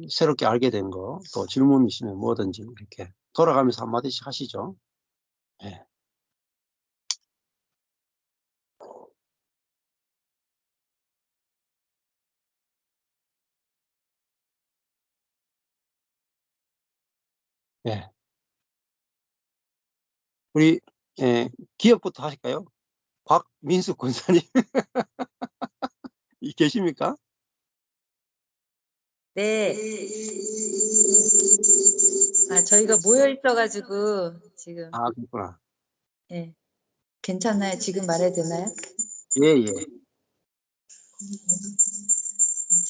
새롭게 알게 된 거, 또 질문 있으면 뭐든지 이렇게 돌아가면서 한마디씩 하시죠. 예. 예. 우리 기억부터 하실까요? 박민숙 권사님 계십니까? 네. 저희가 모여 있어가지고 지금. 아, 그렇구나. 네. 괜찮나요? 지금 말해도 되나요? 예예.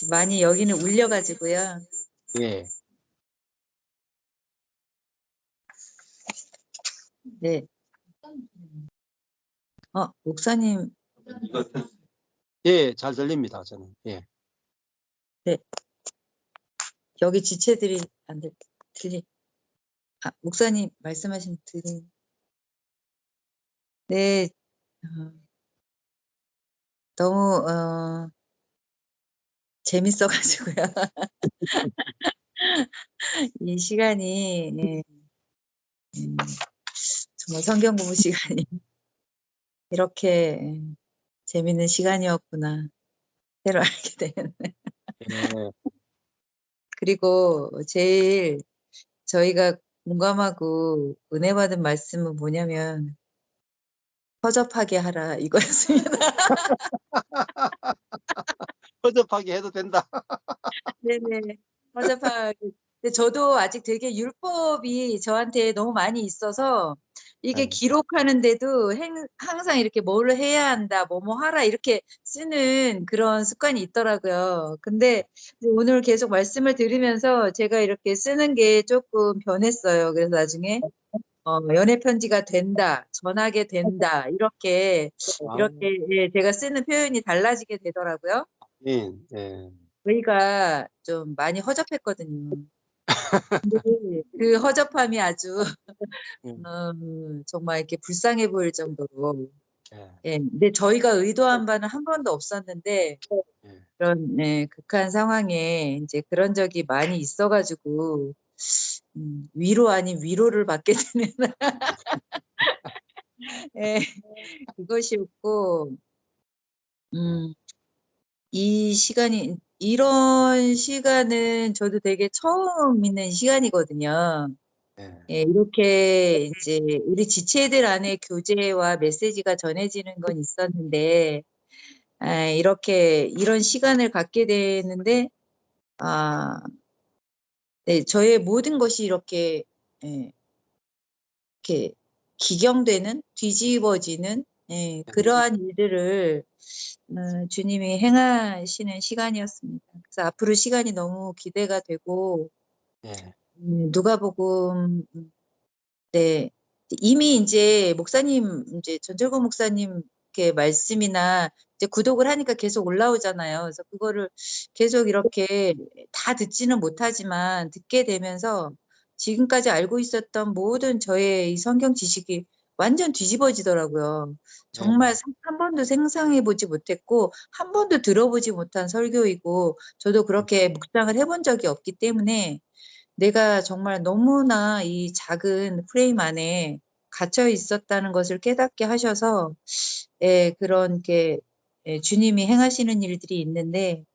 많이 여기는 울려가지고요. 예. 네. 목사님. 예, 잘 들립니다, 저는. 예. 네. 여기 지체들이 안 들리. 목사님 말씀하신 들리. 네. 너무 재밌어가지고요. 이 시간이 정말 성경 공부 시간이 이렇게 재밌는 시간이었구나 새로 알게 되는. 예. 그리고 제일 저희가 공감하고 은혜 받은 말씀은 뭐냐면 허접하게 하라 이거였습니다. 허접하게 해도 된다. 네네. 허접하게. 근데 저도 아직 되게 율법이 저한테 너무 많이 있어서 이게 예. 기록하는데도 항상 이렇게 뭘 해야 한다, 뭐뭐 하라 이렇게 쓰는 그런 습관이 있더라고요. 근데 오늘 계속 말씀을 들으면서 제가 이렇게 쓰는 게 조금 변했어요. 그래서 나중에 연애 편지가 된다, 전하게 된다 이렇게 아, 예, 제가 쓰는 표현이 달라지게 되더라고요. 예. 예. 저희가 좀 많이 허접했거든요. 근데 그 허접함이 아주 예. 정말 이렇게 불쌍해 보일 정도로. 예. 예, 근데 저희가 의도한 바는 한 번도 없었는데 예. 그런 극한 상황에 이제 그런 적이 많이 있어가지고 위로 아닌 위로를 받게 되는 예, 그것이었고 이 시간이 이런 시간은 저도 되게 처음 있는 시간이거든요. 예. 예, 이렇게 이제 우리 지체들 안에 교제와 메시지가 전해지는 건 있었는데, 이렇게 이런 시간을 갖게 되는데, 네, 저의 모든 것이 이렇게, 예, 이렇게 기경되는, 뒤집어지는, 그러한 일들을 주님이 행하시는 시간이었습니다. 그래서 앞으로 시간이 너무 기대가 되고, 예. 누가복음 네. 이미 이제 목사님, 이제 전철구 목사님 이렇게 말씀이나 이제 구독을 하니까 계속 올라오잖아요. 그래서 그거를 계속 이렇게 다 듣지는 못하지만 듣게 되면서 지금까지 알고 있었던 모든 저의 이 성경 지식이 완전 뒤집어지더라고요. 예. 정말 한 번도 상상해 보지 못했고, 한 번도 들어보지 못한 설교이고, 저도 그렇게 묵상을 해본 적이 없기 때문에 내가 정말 너무나 이 작은 프레임 안에 갇혀 있었다는 것을 깨닫게 하셔서, 그런 게, 주님이 행하시는 일들이 있는데,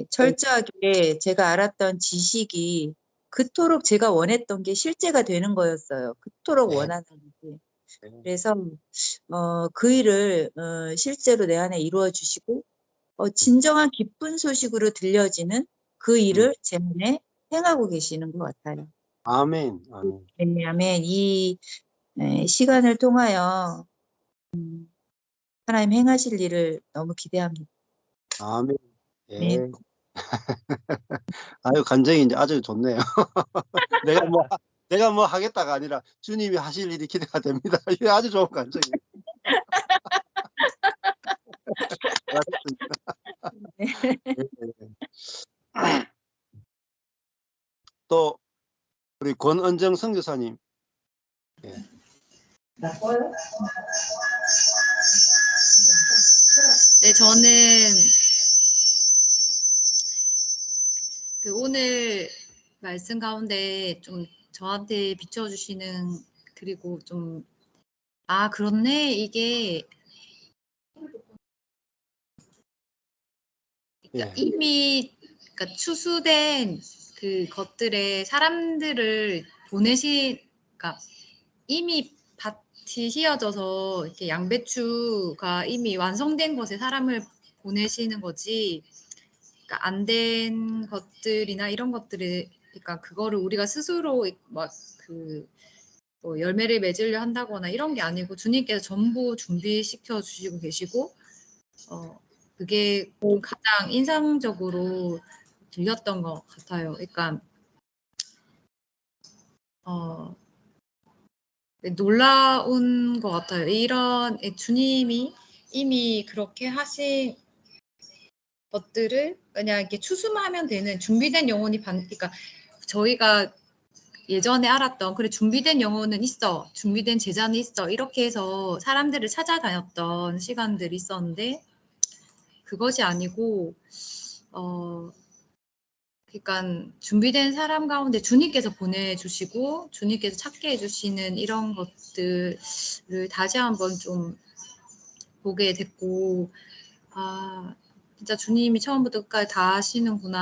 철저하게 제가 알았던 지식이 그토록 제가 원했던 게 실제가 되는 거였어요. 그토록 예. 원하는 게. 그래서, 그 일을, 실제로 내 안에 이루어 주시고, 진정한 기쁜 소식으로 들려지는 그 일을 제 안에 행하고 계시는 것 같아요. 아멘. 아멘. 네, 아멘. 이 시간을 통하여 하나님 행하실 일을 너무 기대합니다. 아멘. 네. 예. 아유, 감정이 이제 아주 좋네요. 내가 뭐 하겠다가 아니라 주님이 하실 일이 기대가 됩니다. 이게 아주 좋은 감정이에요. 잘하셨습니다. 예예. 또 우리 권은정 선교사님. 예. 네, 저는 그 오늘 말씀 가운데 좀 저한테 비춰주시는, 그리고 좀, 아, 그렇네. 이게 예. 이미 그러니까 추수된 그 것들에 사람들을 그러니까 이미 밭이 휘어져서 이렇게 양배추가 이미 완성된 것에 사람을 보내시는 거지. 그러니까 안 된 것들이나 이런 것들을, 그러니까 그거를 우리가 스스로 뭐 열매를 맺으려 한다거나 이런 게 아니고 주님께서 전부 준비시켜 주시고 계시고, 그게 좀 가장 인상적으로 들렸던 것 같아요. 그러니까 놀라운 것 같아요. 이런 주님이 이미 그렇게 하신 것들을 그냥 이렇게 추수하면 되는 준비된 영혼이 그러니까 저희가 예전에 알았던, 그래 준비된 영혼은 있어, 준비된 제자는 있어, 이렇게 해서 사람들을 찾아다녔던 시간들이 있었는데, 그것이 아니고 그러니까 준비된 사람 가운데 주님께서 보내주시고 주님께서 찾게 해주시는 이런 것들을 다시 한번 좀 보게 됐고, 아, 진짜 주님이 처음부터 끝까지 다 하시는구나.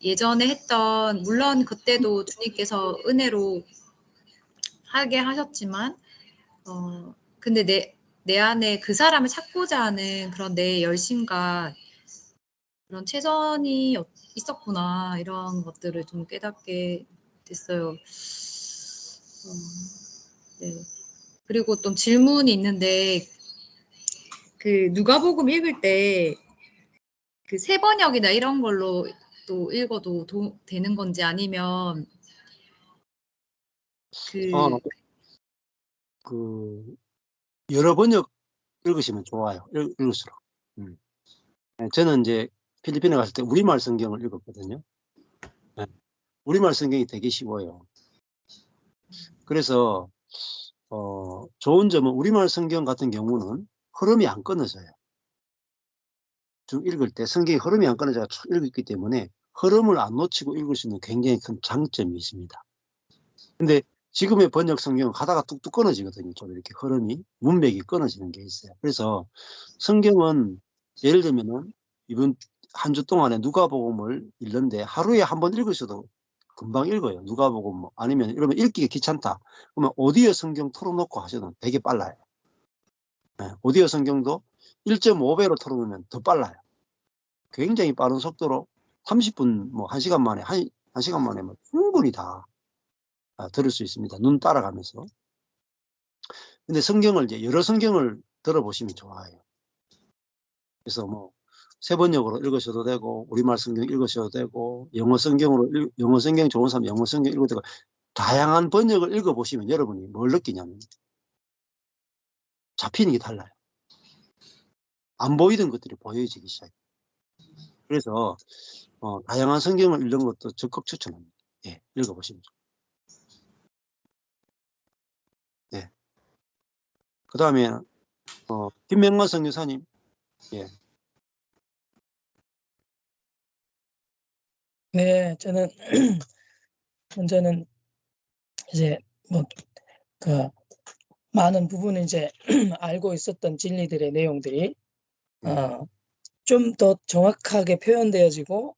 예전에 했던, 물론 그때도 주님께서 은혜로 하게 하셨지만, 근데 내 안에 그 사람을 찾고자 하는 그런 내 열심과 그런 최선이 있었구나, 이런 것들을 좀 깨닫게 됐어요. 네. 그리고 또 질문이 있는데, 그 누가복음 읽을 때 그 세번역이나 이런 걸로 또 읽어도 되는 건지, 아니면 여러 번역 읽으시면 좋아요. 읽을수록. 저는 이제 필리핀에 갔을 때 우리말 성경을 읽었거든요. 네. 우리말 성경이 되게 쉬워요. 그래서 좋은 점은 우리말 성경 같은 경우는 흐름이 안 끊어져요. 쭉 읽을 때 성경의 흐름이 안 끊어져서 쭉 읽기 때문에 흐름을 안 놓치고 읽을 수 있는 굉장히 큰 장점이 있습니다. 근데 지금의 번역 성경은 가다가 뚝뚝 끊어지거든요. 좀 이렇게 흐름이, 문맥이 끊어지는 게 있어요. 그래서 성경은 예를 들면은 이번 한 주 동안에 누가복음을 읽는데 하루에 한 번 읽으셔도 금방 읽어요. 누가복음 뭐 아니면 이러면 읽기가 귀찮다, 그러면 오디오 성경 틀어놓고 하셔도 되게 빨라요. 네, 오디오 성경도 1.5배로 틀어놓으면 더 빨라요. 굉장히 빠른 속도로 30분 뭐 1시간 만에 한 시간 만에 뭐 충분히 다 들을 수 있습니다. 눈 따라가면서. 근데 성경을 이제 여러 성경을 들어보시면 좋아요. 그래서 뭐 세번역으로 읽으셔도 되고 우리말 성경 읽으셔도 되고 영어 성경 좋은 사람 영어 성경 읽어도 되고, 다양한 번역을 읽어보시면 여러분이 뭘 느끼냐면 잡히는 게 달라요. 안 보이던 것들이 보여지기 시작해요. 그래서 다양한 성경을 읽는 것도 적극 추천합니다. 예, 읽어보시면 좋아요. 네. 그 다음에 김명만 선교사님. 예. 네, 저는 먼저는 이제 뭐 그 많은 부분을 이제 알고 있었던 진리들의 내용들이 좀 더 정확하게 표현되어지고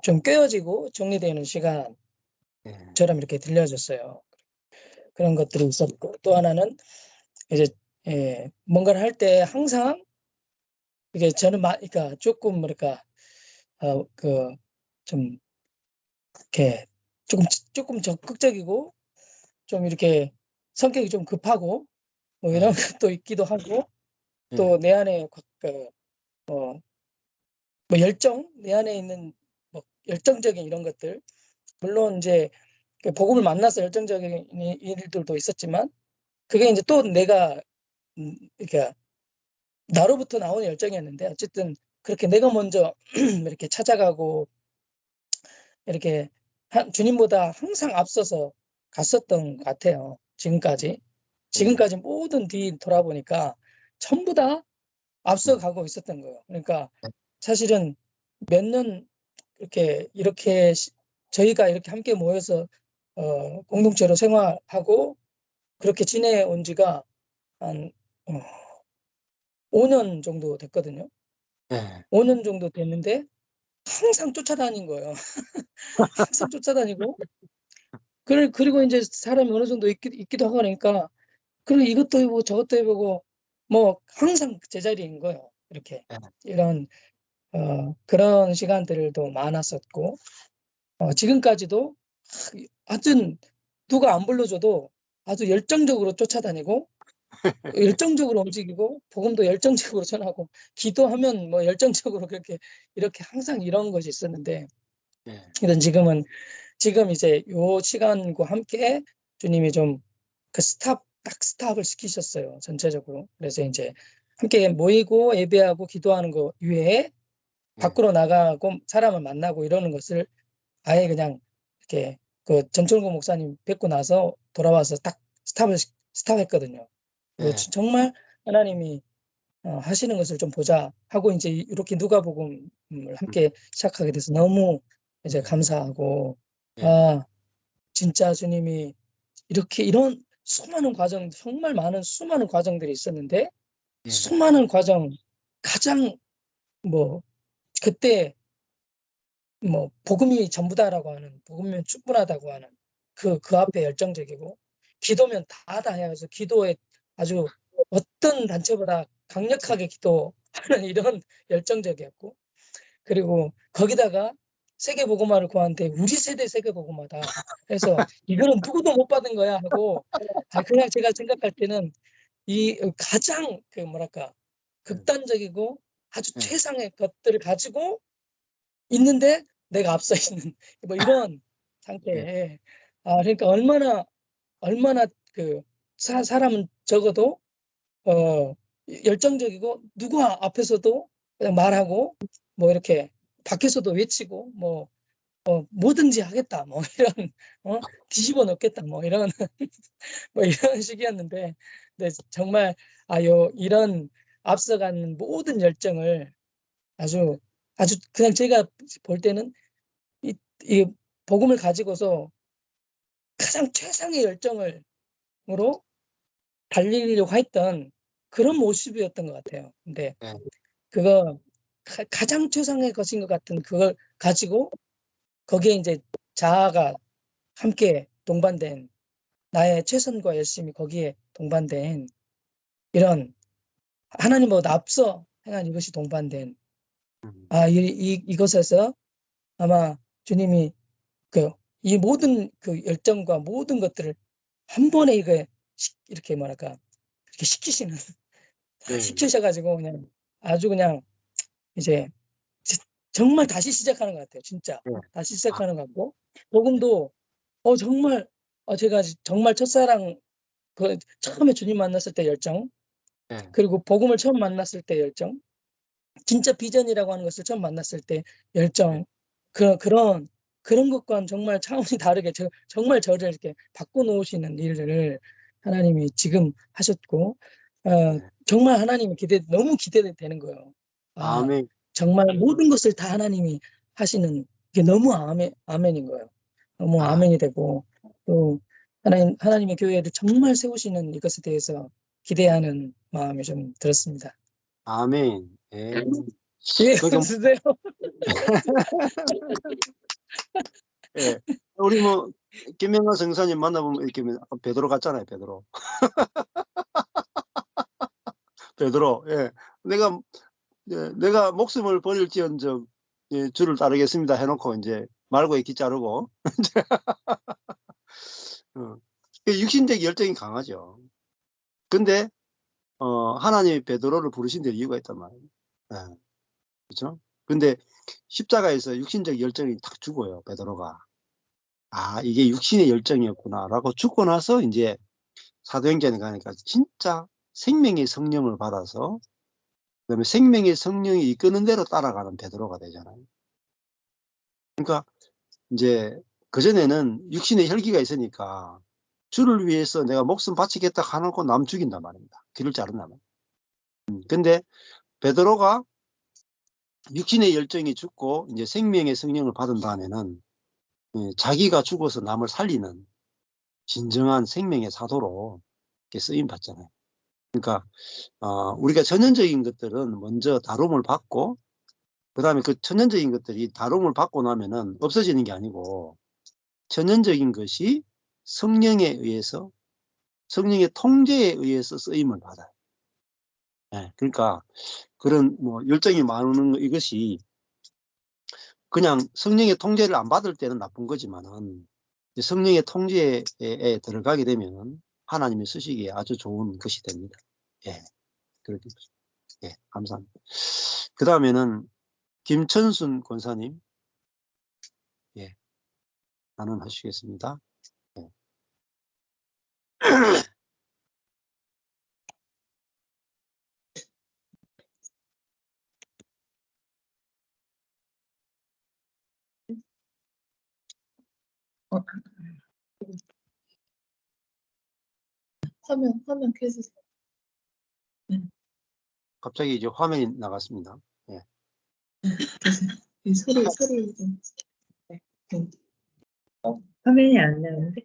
좀 꿰어지고 정리되는 시간처럼 이렇게 들려졌어요. 그런 것들이 있었고, 또 하나는 이제 뭔가를 할 때 항상 이게 저는 그러니까 조금 뭐랄까 좀 이렇게 조금 적극적이고 좀 이렇게 성격이 좀 급하고 뭐 이런 것도 있기도 하고, 또 내 안에 뭐 열정, 내 안에 있는 뭐 열정적인 이런 것들, 물론 이제 복음을 만나서 열정적인 일들도 있었지만, 그게 이제 또 내가 그러니까 나로부터 나오는 열정이었는데, 어쨌든 그렇게 내가 먼저 이렇게 찾아가고 이렇게 주님보다 항상 앞서서 갔었던 것 같아요. 지금까지 모든 뒤 돌아보니까 전부 다 앞서가고 있었던 거예요. 그러니까 사실은 몇 년 이렇게 저희가 이렇게 함께 모여서 공동체로 생활하고 그렇게 지내온 지가 한 5년 정도 됐거든요. 예. 5년 정도 됐는데 항상 쫓아다닌 거예요. 항상 쫓아다니고 그리고 이제 사람이 어느 정도 있기도 하고 그러니까 그리고 이것도 해보고 저것도 해보고 뭐 항상 제자리인 거예요. 이렇게 예. 이런 그런 시간들도 많았었고 지금까지도 하여튼 누가 안 불러줘도 아주 열정적으로 쫓아다니고 열정적으로 움직이고 복음도 열정적으로 전하고 기도하면 뭐 열정적으로 그렇게 이렇게 항상 이런 것이 있었는데 예. 이런 지금 이제 요 시간과 함께 주님이 좀 그 딱 스탑을 시키셨어요. 전체적으로. 그래서 이제 함께 모이고 예배하고 기도하는 거 이외에 밖으로 나가고 사람을 만나고 이러는 것을 아예 그냥 이렇게 그 전철구 목사님 뵙고 나서 돌아와서 딱 스탑했거든요. 그리고 예. 정말 하나님이 하시는 것을 좀 보자 하고 이제 이렇게 누가복음을 함께 시작하게 돼서 너무 이제 감사하고 예. 진짜 주님이 이렇게 이런 수많은 과정 정말 많은 수많은 과정들이 있었는데 예. 수많은 과정 가장 뭐 그때 뭐 복음이 전부다라고 하는 복음이면 충분하다고 하는 그 앞에 열정적이고 기도면 다다 해서 기도에 아주 어떤 단체보다 강력하게 기도하는 이런 열정적이었고 그리고 거기다가 세계복음화를 구하는데 우리 세대 세계복음화다 해서 이거는 누구도 못 받은 거야 하고 그냥 제가 생각할 때는 이 가장 그 뭐랄까 극단적이고 아주 예. 최상의 것들을 가지고 있는데 내가 앞서 있는 뭐 이런 예. 상태에 그러니까 얼마나 그 사람은 적어도 열정적이고 누구 앞에서도 그냥 말하고 뭐 이렇게 밖에서도 외치고 뭐 뭐든지 하겠다 뭐 이런 뒤집어 놓겠다 뭐 이런 뭐 이런 식이었는데 근데 정말 이런 앞서가는 모든 열정을 아주 그냥 제가 볼 때는 이 복음을 가지고서 가장 최상의 열정으로 달리려고 했던 그런 모습이었던 것 같아요. 근데 예. 그거 가장 최상의 것인 것 같은 그걸 가지고 거기에 이제 자아가 함께 동반된 나의 최선과 열심이 거기에 동반된 이런 하나님보다 앞서 행한 이것이 동반된 이것에서 아마 주님이 이 모든 그 열정과 모든 것들을 한 번에 이렇게 뭐랄까 이렇게 시키시는 다 예. 시키셔가지고 그냥 아주 그냥 이제 정말 다시 시작하는 것 같아요. 진짜 예. 다시 시작하는 것 같고 복음도 정말 제가 정말 첫사랑 처음에 주님 만났을 때 열정 예. 그리고 복음을 처음 만났을 때 열정 진짜 비전이라고 하는 것을 처음 만났을 때 열정 그런 것과는 정말 차원이 다르게 정말 저를 이렇게 바꿔놓으시는 일들을 하나님이 지금 하셨고 예. 정말 하나님이 너무 기대되는 거예요. 아멘. 정말 모든 것을 다 하나님이 하시는 게 너무 아멘인 거예요. 너무 아, 아멘이 되고 또 하나님의 교회를 정말 세우시는 이것에 대해서 기대하는 마음이 좀 들었습니다. 아멘. 예. 예, 그러니까 주세요. 예. 우리 뭐 김명환 성사님 만나보면 이렇게 아까 베드로 같잖아요. 베드로. 베드로. 예. 내가 목숨을 버릴지언정 주를 따르겠습니다 해놓고 이제 말고의 기 자르고 그 육신적 열정이 강하죠. 근데 하나님이 베드로를 부르신 데 이유가 있단 말이에요. 예. 그렇죠? 근데 십자가에서 육신적 열정이 탁 죽어요. 베드로가. 이게 육신의 열정이었구나라고 죽고 나서 이제 사도행전에 가니까 진짜 생명의 성령을 받아서 그다음에 생명의 성령이 이끄는 대로 따라가는 베드로가 되잖아요. 그러니까 이제 그전에는 육신의 혈기가 있으니까 주를 위해서 내가 목숨 바치겠다 하놓고 남 죽인단 말입니다. 귀를 자른단 말이에요. 근데 베드로가 육신의 열정이 죽고 이제 생명의 성령을 받은 다음에는 자기가 죽어서 남을 살리는 진정한 생명의 사도로 이렇게 쓰임 받잖아요. 그러니까 우리가 천연적인 것들은 먼저 다룸을 받고 그 다음에 그 천연적인 것들이 다룸을 받고 나면은 없어지는 게 아니고 천연적인 것이 성령에 의해서 성령의 통제에 의해서 쓰임을 받아요. 네, 그러니까 그런 뭐 열정이 많은 이것이 그냥 성령의 통제를 안 받을 때는 나쁜 거지만은 성령의 통제에 들어가게 되면 하나님이 쓰시기에 아주 좋은 것이 됩니다. 예, 그렇게 예, 감사합니다. 그 다음에는 김천순 권사님, 예, 단언하시겠습니다. 예. 화면 켜주세요. 갑자기 이제 화면이 나갔습니다. 예. 이 소리 좀. 네. 화면이 안 나오는데.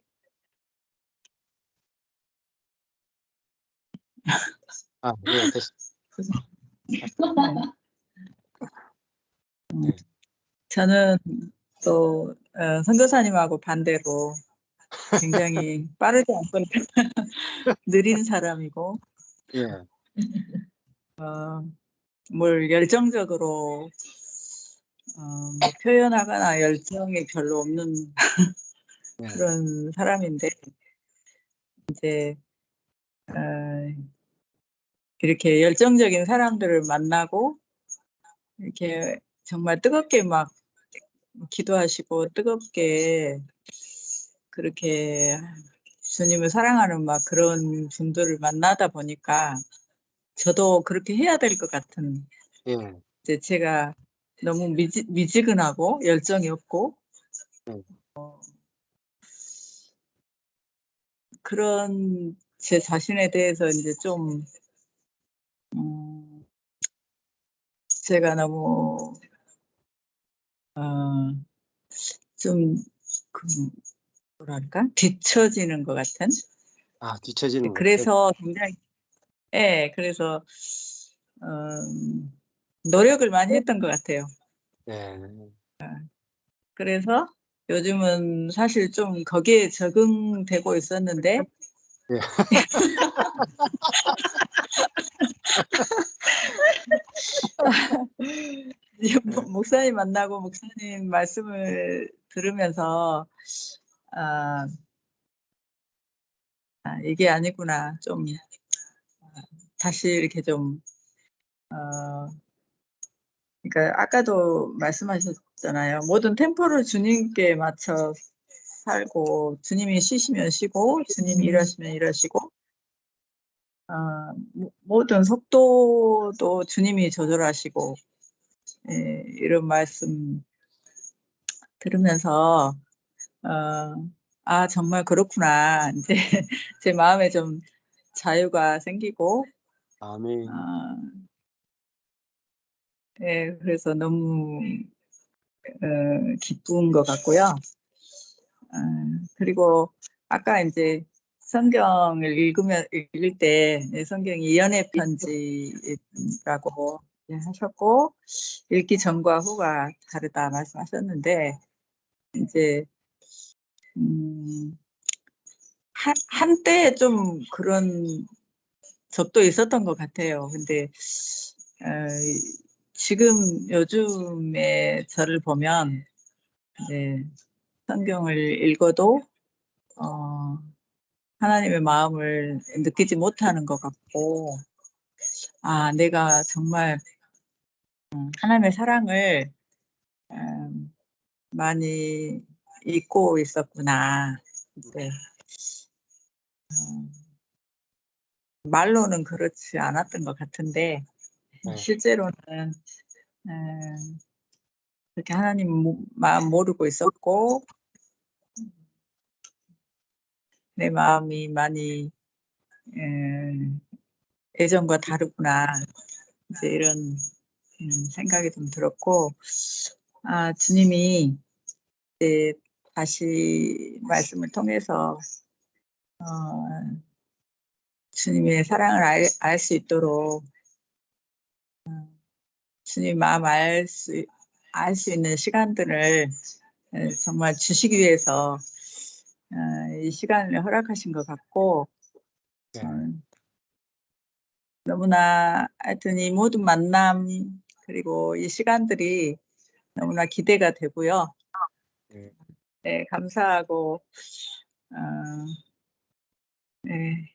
네, 됐습니다. 네. 저는 또 선교사님하고 반대로 굉장히 빠르지 않고 느린 사람이고 예, 뭘 열정적으로 뭐 표현하거나 열정이 별로 없는 예, 그런 사람인데 이제 이렇게 열정적인 사람들을 만나고 이렇게 정말 뜨겁게 막 기도하시고 뜨겁게 그렇게 주님을 사랑하는 막 그런 분들을 만나다 보니까 저도 그렇게 해야 될 것 같은 예, 이제 제가 너무 미지근하고 열정이 없고 예. 그런 제 자신에 대해서 이제 좀 제가 너무 좀 그 뭐랄까 뒤처지는 것 같은 뒤처지는 것 같아요. 그래서 굉장히 그래서 노력을 많이 했던 것 같아요. 예, 그래서 요즘은 사실 좀 거기에 적응되고 있었는데 예. 이제 목사님 만나고 목사님 말씀을 들으면서 이게 아니구나 좀 다시 이렇게 좀 그러니까 아까도 말씀하셨잖아요. 모든 템포를 주님께 맞춰 살고 주님이 쉬시면 쉬고 주님이 일하시면 일하시고 모든 속도도 주님이 조절하시고 이런 말씀 들으면서 정말 그렇구나 이제 제 마음에 좀 자유가 생기고 아멘. 그래서 너무 기쁜 것 같고요. 그리고 아까 이제 성경을 읽을 때 성경이 연애 편지라고 하셨고 읽기 전과 후가 다르다 말씀하셨는데 이제 한때 좀 그런 적도 있었던 것 같아요. 근데 지금 요즘에 저를 보면 이제 성경을 읽어도 하나님의 마음을 느끼지 못하는 것 같고 내가 정말 하나님의 사랑을 많이 잊고 있었구나. 네. 말로는 그렇지 않았던 것 같은데 네. 실제로는 그렇게 하나님 마음 모르고 있었고 내 마음이 많이 예전과 다르구나 이제 이런 생각이 좀 들었고, 주님이 이제 다시 말씀을 통해서 주님의 사랑을 알 수 있도록 주님 마음 알 수 있는 시간들을 정말 주시기 위해서 이 시간을 허락하신 것 같고, 네. 너무나 하여튼 이 모든 만남 그리고 이 시간들이 너무나 기대가 되고요. 네. 네, 감사하고 네,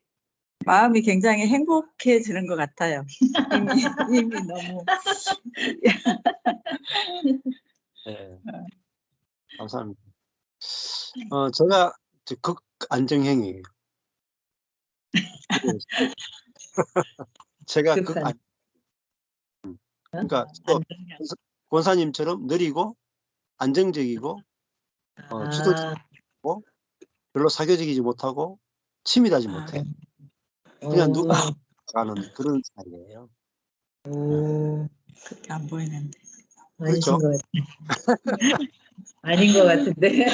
마음이 굉장히 행복해지는 것 같아요. 이미 너무 네. 감사합니다. 제가 극안정형이에요. 제가 급한 그러니까 또 안정형. 권사님처럼 느리고 안정적이고 주도적이고 별로 사교적이지 못하고 치밀하지 못해. 그냥 누가 가는 그런 스타일이에요. 그렇게 안 보이는데. 그렇죠? 아니신 것 같아요. 아닌 것 같은데.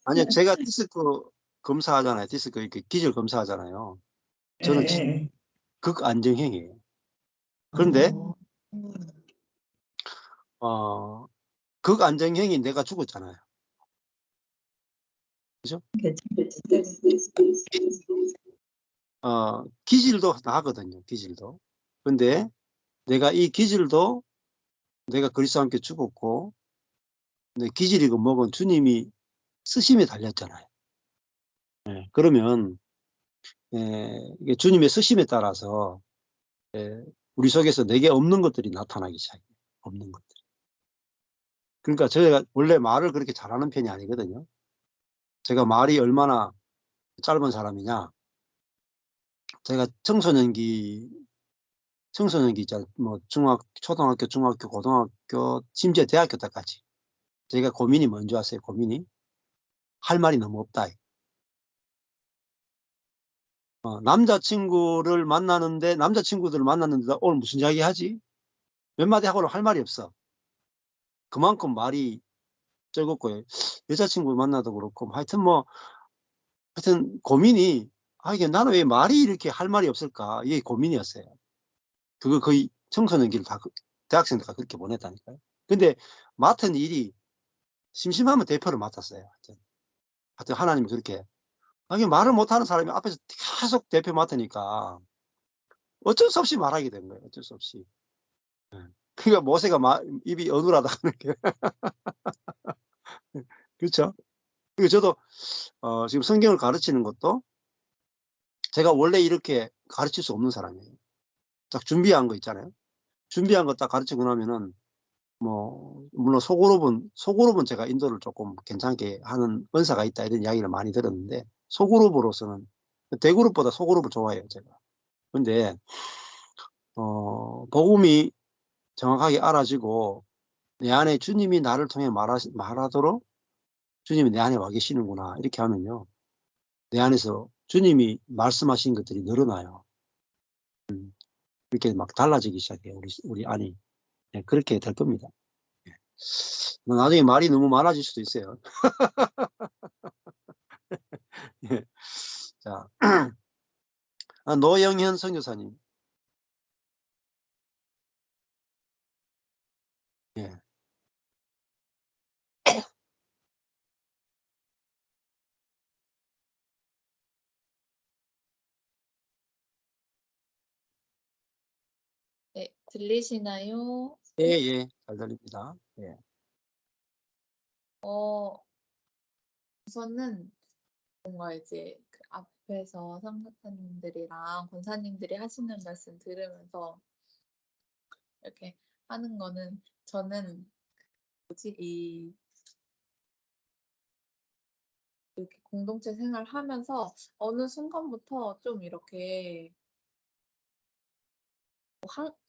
아니요, 제가 디스크 검사하잖아요. 디스크 이렇게 기질 검사하잖아요. 저는 극안정형이에요. 그런데 극안정형이 내가 죽었잖아요. 그죠? 기질도 나거든요. 기질도. 근데 내가 이 기질도 내가 그리스도와 함께 죽었고, 근데 기질이고 뭐건 주님이 쓰심에 달렸잖아요. 네, 그러면 이게 주님의 쓰심에 따라서 우리 속에서 내게 없는 것들이 나타나기 시작해요. 없는 것들. 그러니까 제가 원래 말을 그렇게 잘하는 편이 아니거든요. 제가 말이 얼마나 짧은 사람이냐. 제가 청소년기 있잖아요. 뭐 초등학교, 중학교, 고등학교, 심지어 대학교 때까지. 제가 고민이 뭔지 아세요? 고민이 할 말이 너무 없다. 남자친구들을 만났는데 오늘 무슨 이야기 하지? 몇 마디 하고는 할 말이 없어. 그만큼 말이 적었고요. 여자친구 만나도 그렇고 하여튼 고민이 이게 나는 왜 말이 이렇게 할 말이 없을까? 이게 고민이었어요. 그거 거의 청소년기를 다 대학생 때 그렇게 보냈다니까요. 근데 맡은 일이 심심하면 대표를 맡았어요. 하여튼 하나님이 그렇게 이게 말을 못하는 사람이 앞에서 계속 대표 맡으니까 어쩔 수 없이 말하게 된 거예요. 어쩔 수 없이. 그러니까 모세가 입이 어눌하다 하는 게 그렇죠? 그리고 저도 지금 성경을 가르치는 것도 제가 원래 이렇게 가르칠 수 없는 사람이에요. 딱 준비한 거 있잖아요. 준비한 거 딱 가르치고 나면은 물론 소그룹은 제가 인도를 조금 괜찮게 하는 은사가 있다 이런 이야기를 많이 들었는데 소그룹으로서는 대그룹보다 소그룹을 좋아해요, 제가. 근데 복음이 정확하게 알아지고 내 안에 주님이 나를 통해 말하도록 주님이 내 안에 와 계시는구나 이렇게 하면요, 내 안에서 주님이 말씀하신 것들이 늘어나요. 이렇게 막 달라지기 시작해요, 우리 안이. 네, 그렇게 될 겁니다. 나중에 말이 너무 많아질 수도 있어요. 예. 자, 노영현 선교사님. 예. 네, 들리시나요? 예, 예, 잘 들립니다. 예. 우선은 뭔가 이제 그 앞에서 성교사님들이랑 권사님들이 하시는 말씀 들으면서 이렇게 하는 거는 저는 이 이렇게 공동체 생활하면서 어느 순간부터 좀 이렇게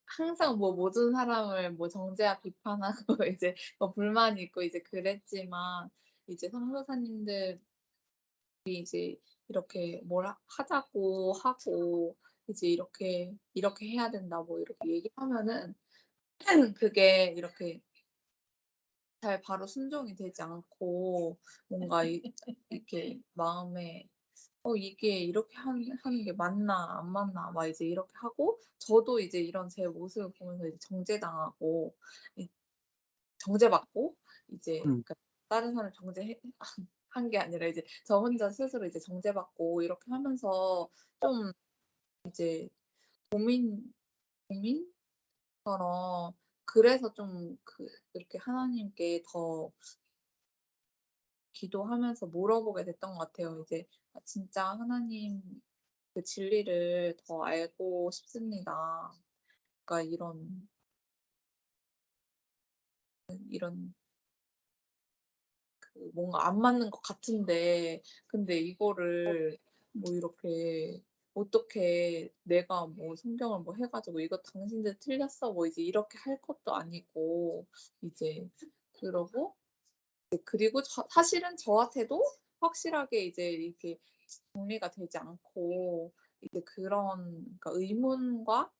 항상 모든 사람을 정죄와 비판하고 이제 불만이 있고 이제 그랬지만 이제 선교사님들이 이제 이렇게 하자고 하고 이제 이렇게 해야 된다 이렇게 얘기하면은 그게 이렇게 잘 바로 순종이 되지 않고 뭔가 이렇게 마음에 이게 이렇게 하는 게 맞나 안 맞나 막 이제 이렇게 하고 저도 이제 이런 제 모습을 보면서 이제 정죄당하고 이 정죄받고 이제 음. 그러니까 다른 사람을 정죄해 한 게 아니라 이제 저 혼자 스스로 이제 정죄받고 이렇게 하면서 좀 이제 고민처럼 그래서 좀 이렇게 하나님께 더 기도하면서 물어보게 됐던 것 같아요. 이제 진짜 하나님 그 진리를 더 알고 싶습니다. 그러니까 이런 뭔가 안 맞는 것 같은데 근데 이거를 뭐 이렇게 어떻게 내가 뭐 성경을 뭐 해 가지고 "이거 당신들 틀렸어." 뭐 이제 이렇게 할 것도 아니고 이제 그러고 그리고 사실은 저한테도 확실하게 이제 이렇게 정리가 되지 않고 이제 그러니까 의문과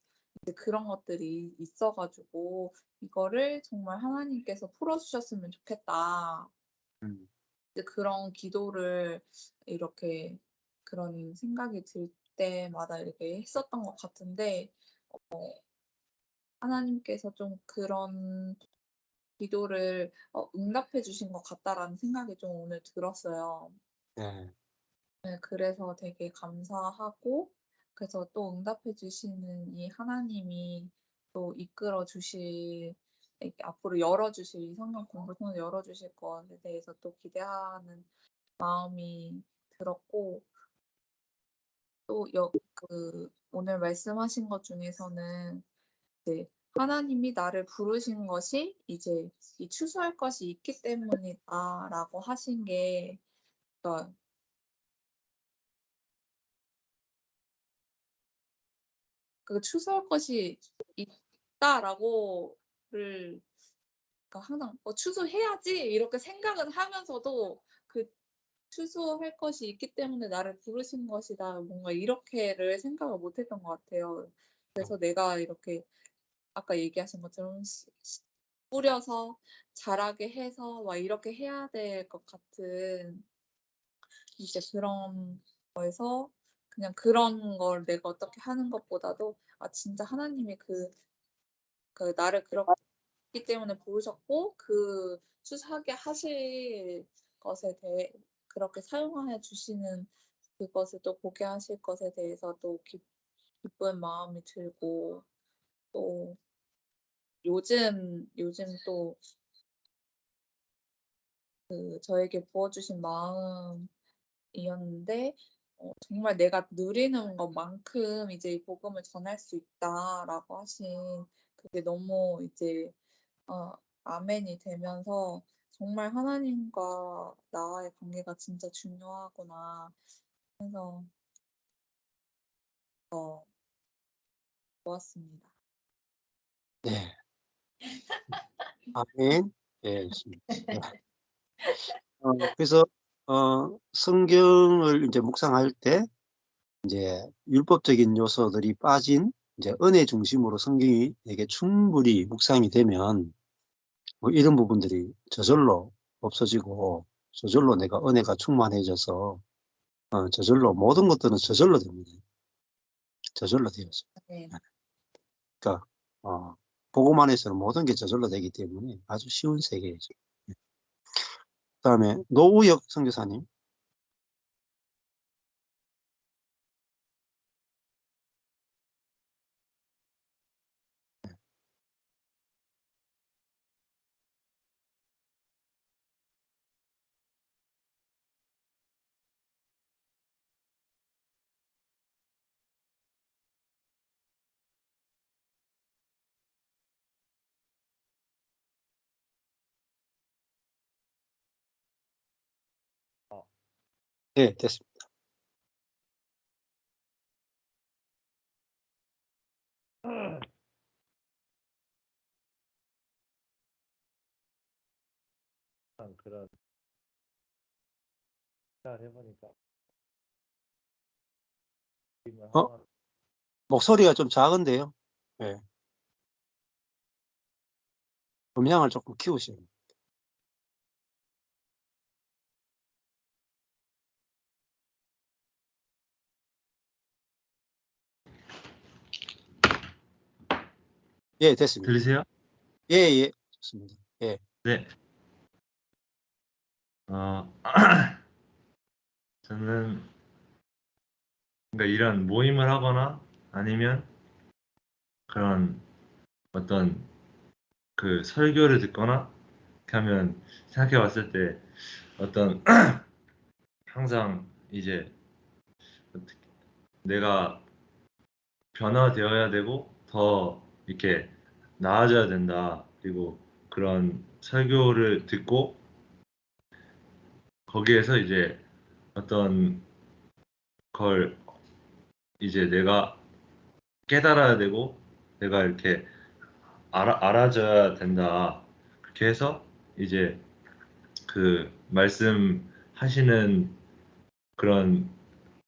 이제 그런 것들이 있어 가지고 '이거를 정말 하나님께서 풀어 주셨으면 좋겠다.' 음. 이제 그런 기도를 이렇게 그런 생각이 들 때마다 이렇게 했었던 것 같은데 하나님께서 좀 그런 기도를 응답해 주신 것 같다라는 생각이 좀 오늘 들었어요. 네. 네, 그래서 되게 감사하고 그래서 또 응답해 주시는 이 하나님이 또 이끌어 주실 이렇게 앞으로 열어 주실 이 성경 공부를 통해서 열어 주실 것에 대해서 또 기대하는 마음이 들었고 또 오늘 말씀하신 것 중에서는 이제 하나님이 나를 부르신 것이 이제 이 추수할 것이 있기 때문이다라고 하신 게 그러니까 그 추수할 것이 있다라고를 그러니까 항상 '추수해야지.' 이렇게 생각은 하면서도 그 '추수할 것이 있기 때문에 나를 부르신 것이다.' 뭔가 이렇게를 생각을 못 했던 것 같아요. 그래서 내가 이렇게 아까 얘기하신 것처럼 뿌려서 자라게 해서 막 이렇게 해야 될 것 같은 이제 그런 거에서 그냥 그런 걸 내가 어떻게 하는 것보다도 진짜 하나님이 나를 그렇기 때문에 부르셨고 추수하게 하실 것에 대해 그렇게 사용하여 주시는 그것을 또 보게 하실 것에 대해서 또 기쁜 마음이 들고 또 요즘 또 저에게 부어 주신 마음이었는데 정말 "내가 누리는 것만큼 이제 이 복음을 전할 수 있다."라고 하신 그게 너무 이제 아멘이 되면서 '정말 하나님과 나와의 관계가 진짜 중요하구나.' 해서 좋았습니다. 네. 아멘. 예, 좋습니다. 네. 그래서 성경을 인제 묵상할 때 인제 율법적인 요소들이 빠진 이제 은혜 중심으로 성경이 이게 충분히 묵상이 되면 뭐 이런 부분들이 저절로 없어지고 저절로 내가 은혜가 충만해져서 저절로 모든 것들은 저절로 됩니다. 저절로 되어져요. 네. 네. 그러니까 복음 안에서는 모든 게 저절로 되기 때문에 아주 쉬운 세계이죠. 네. 그다음에 노우혁 선교사님. 네, 됐습니다. 그런 생각을 해보니까 목소리가 좀 작은데요. 예. 음량을 조금 키우셔야 돼요. 예, 됐습니다. 들리세요? 예, 예, 좋습니다. 예, 네. 어, 저는 그러니까 이런 모임을 하거나 아니면 그런 어떤 그 설교를 듣거나 이렇게 하면 생각해 봤을 때 어떤 항상 이제 어떻게 내가 변화되어야 되고 더 이렇게 나아져야 된다. 그리고 그런 설교를 듣고 거기에서 이제 어떤 걸 이제 내가 깨달아야 되고 내가 이렇게 알아줘야 된다. 그렇게 해서 이제 그 말씀하시는 그런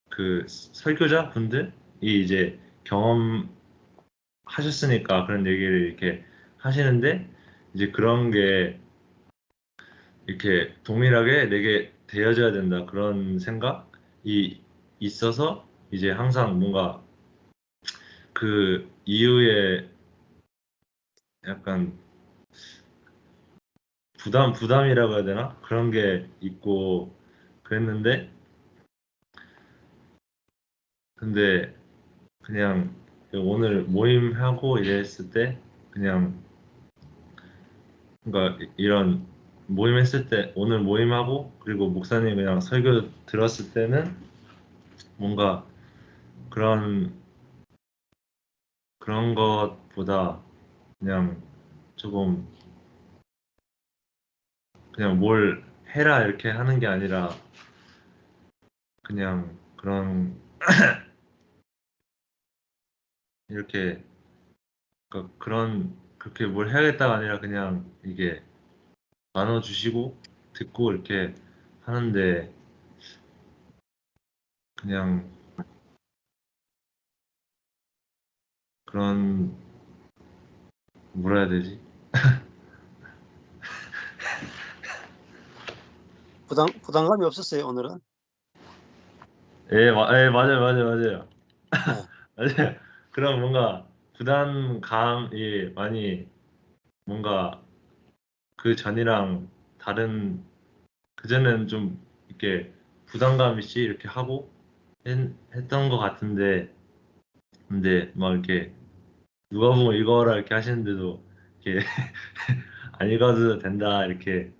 그 설교자 분들이 이제 경험하셨으니까 그런 얘기를 이렇게 하시는데 이제 그런 게 이렇게 동일하게 내게 되어져야 된다 그런 생각이 있어서 이제 항상 뭔가 그 이후에 약간 부담이라고 해야 되나 그런 게 있고 그랬는데 근데 그냥 오늘 모임하고 이랬을 때 그냥 그러니까 이런 모임했을 때 오늘 모임하고 그리고 목사님 그냥 설교 들었을 때는 뭔가 그런 것보다 그냥 조금 그냥 뭘 해라 이렇게 하는 게 아니라 그냥 그런 이렇게 그러니까 그런 그렇게 뭘 해야겠다가 아니라 그냥 이게 나눠주시고 듣고 이렇게 하는데 그냥 그런 뭐라 해야 되지? 부담감이 없었어요, 오늘은? 예, 맞아요. 네. 맞아요. 그런 뭔가 부담감이 많이 뭔가 그 전이랑 다른 그전에는 좀 이렇게 부담감 있이 이렇게 하고 했던 것 같은데 근데 막 이렇게 누가 보면 읽어라 이렇게 하시는데도 이렇게 안 읽어도 된다 이렇게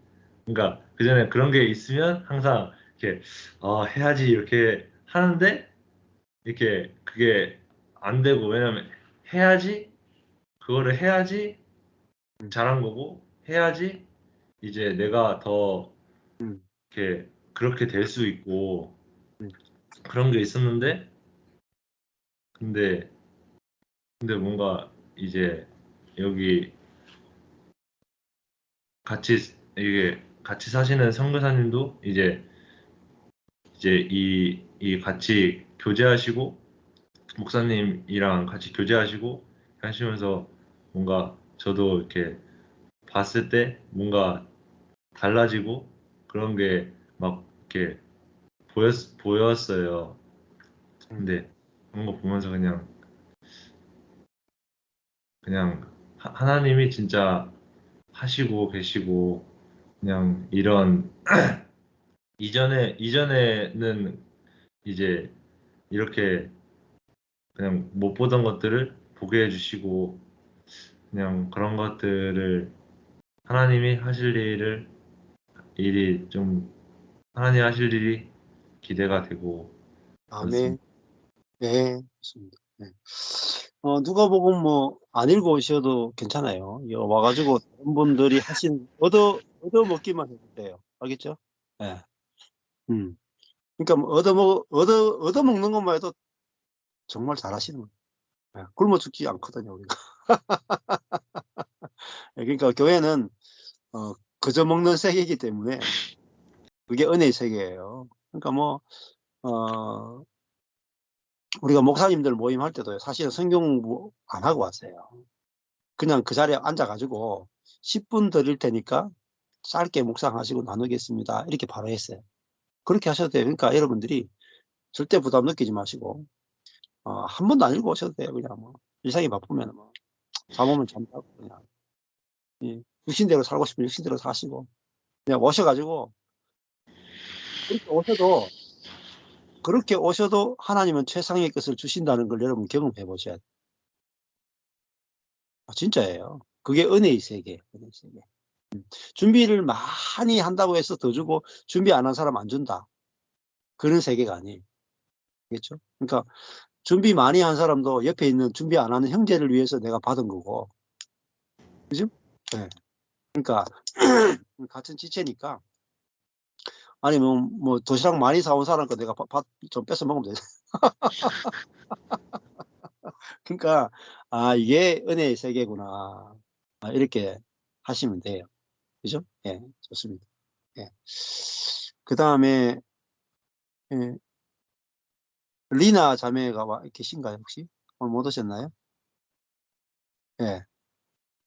그러니까 그전에 그런 게 있으면 항상 이렇게 해야지 이렇게 하는데 이렇게 그게 안 되고 왜냐면 해야지 그거를 해야지 잘한 거고 해야지 이제 내가 더 음, 이렇게 그렇게 될 수 있고 음. 그런 게 있었는데 근데 뭔가 이제 여기 같이 이게 같이 사시는 선교사님도 이제 이 같이 교제하시고 목사님이랑 같이 교제하시고 하시면서 뭔가 저도 이렇게 봤을 때 뭔가 달라지고 그런 게 막 이렇게 보였어요. 근데 그런 거 보면서 그냥 하나님이 진짜 하시고 계시고 그냥 이런 이전에는 이제 이렇게 그냥 못 보던 것들을 보게 해주시고 그냥 그런 것들을 하나님이 하실 일이 좀 하나님 하실 일이 기대가 되고 아멘. 그렇습니다. 네, 좋습니다. 네. 누가복음 뭐 안 읽어 오셔도 괜찮아요. 와가지고 다른 분들이 하신 얻어 먹기만 해도 돼요. 알겠죠? 예. 그러니까 뭐 얻어 먹는 것만 해도 정말 잘하시는 거예요. 예, 굶어 죽지 않거든요, 우리가. 예, 그러니까 교회는 그저 먹는 세계이기 때문에 그게 은혜의 세계예요. 그러니까 뭐 우리가 목사님들 모임할 때도 사실은 성경 공부 안 하고 왔어요. 그냥 그 자리에 앉아가지고 10분 드릴 테니까 짧게 묵상하시고 나누겠습니다. 이렇게 바로 했어요. 그렇게 하셔도 돼요. 그러니까 여러분들이 절대 부담 느끼지 마시고 한 번도 안 읽고 오셔도 돼요. 그냥 뭐 일상이 바쁘면 뭐 잠 오면 잠자고 그냥 육신대로 살고 싶으면 육신대로 사시고 그냥 오셔 가지고 그렇게 오셔도 하나님은 최상의 것을 주신다는 걸 여러분 경험해 보셔야 돼요. 진짜예요. 그게 은혜의 세계, 은혜의 세계. 준비를 많이 한다고 해서 더 주고 준비 안 한 사람 안 준다. 그런 세계가 아니에요. 알겠죠? 그러니까 준비 많이 한 사람도 옆에 있는 준비 안 하는 형제를 위해서 내가 받은 거고. 그죠? 네. 그러니까 같은 지체니까 아니 뭐 도시락 많이 사온 사람 거 내가 밥 좀 뺏어 먹으면 되죠. 그러니까 이게 은혜의 세계구나. 이렇게 하시면 돼요. 그죠? 예, 좋습니다. 예. 그다음에 예. 리나 자매가 와 계신가요, 혹시? 오늘 못 오셨나요? 예.